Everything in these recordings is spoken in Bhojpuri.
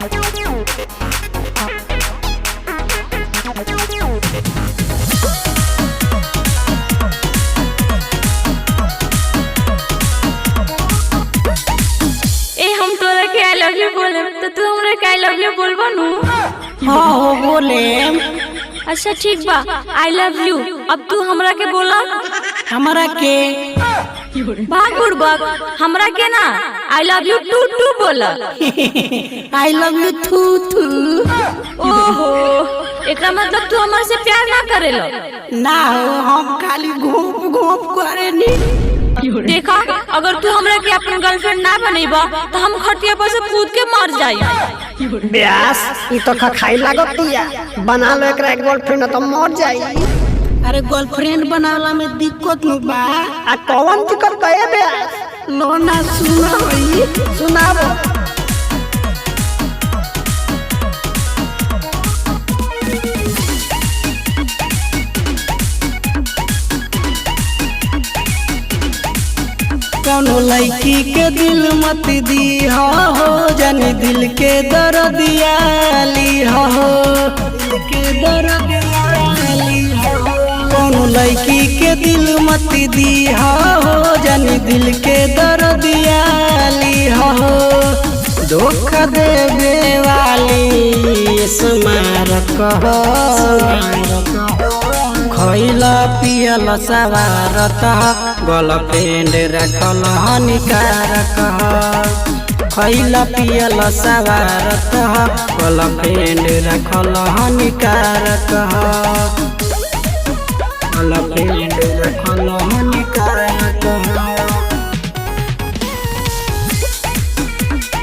हम तोरा के आई लव यू बोले तो तू हमरा के आई लव यू बोलबो नु। हाँ हो बोले। अच्छा ठीक बा, आई लव यू। अब तू हमरा के बोला। हमरा के भाग बुड़बक, हमरा के ना I love you too too बोला। आई लव यू थू थू। ओहो, एकरा मतलब तू हमरा से प्यार ना करेलो। ना हो, हम खाली घूम घूम करे नी। देखा, अगर तू हमरा के अपन गर्लफ्रेंड ना बनेबा तो हम खटिया पर से कूद के मर जाई। ब्यास ई तो खाई लागतिया, बना लो एकरा एक गर्लफ्रेंड तो मर जाई। अरे गर्लफ्रेंड बनावला में दिक्कत न बा। आ कौन दिक्कत बा ए ब्यास? लो ना सुना सुनाबो। कौनो लड़की के दिल मत दी हो, जानी दिल के दर्द ली हो, दिल के दर्द ली हो। कौनो लड़की के दिल मत दी हो, जानी दिल के दर्द ली हो। धोखा देवे वाली स्मारक हो, खइला पियल सवारत गर्लफ्रेंड रखल हानिकारक। खइला पियल सवारत गर्लफ्रेंड रखल हानिकारक। गर्लफ्रेंड रखल हानिकारक।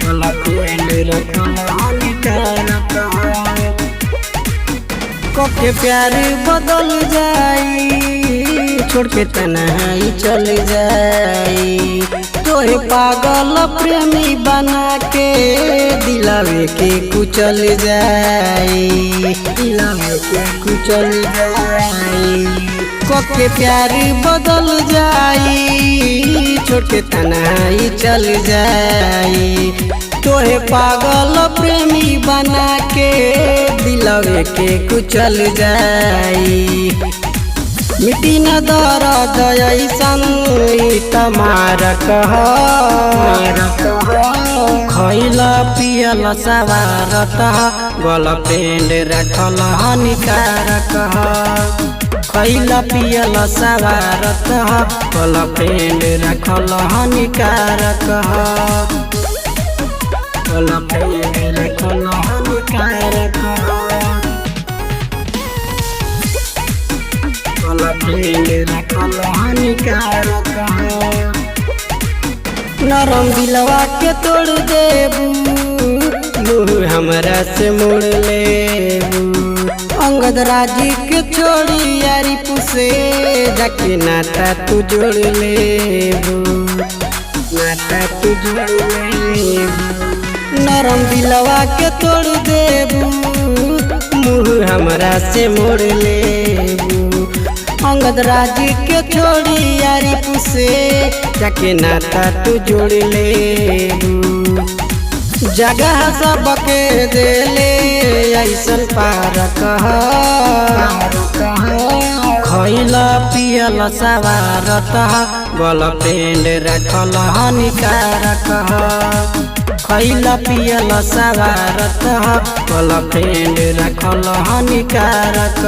गर्लफ्रेंड रखल हानिकारक। के प्यार बदल जाई, छोड़ के तन्हाई चल जाई। तोहे पागल प्रेमी बना के दिलावे के कुचल जाई, दिलावे के कुचल जाई। के प्यार बदल जाई, छोड़ के तन्हाई चल जाई। तोहे पागल प्रेमी बना के दिलवे के कुचल जाई। मिट्टी न दर्द ऐसन तमारक। खइला पियल सवारत गर्लफ्रेंड रखल हानिकारक। खइला पियल सवारत गर्लफ्रेंड रखल हानिकारक। गर्लफ्रेंड रखल हानिकारक। गर्लफ्रेंड रखल हानिकारक। नरम दिलवा के तोड़ देबू, मुँह हमरा से मोड़ लेबू। अंगद राजी के छोड़ी यारी पुसे जाके नाता तू जोड़ लेबू, नाता तू जोड़ लेबू। नरम दिलवा के तोड़ देबू, मुँह हमरा से मोड़ लेबू। अंगद राजी के छोड़ी यारी पुसे जाके नाता तू जोड़ लेबू। जगह सबके देले ऐसन पारक। खइला पियल सवारत गर्लफ्रेंड रखल हानिकारक। खइला पियल सवारत गर्लफ्रेंड रखल हानिकारक।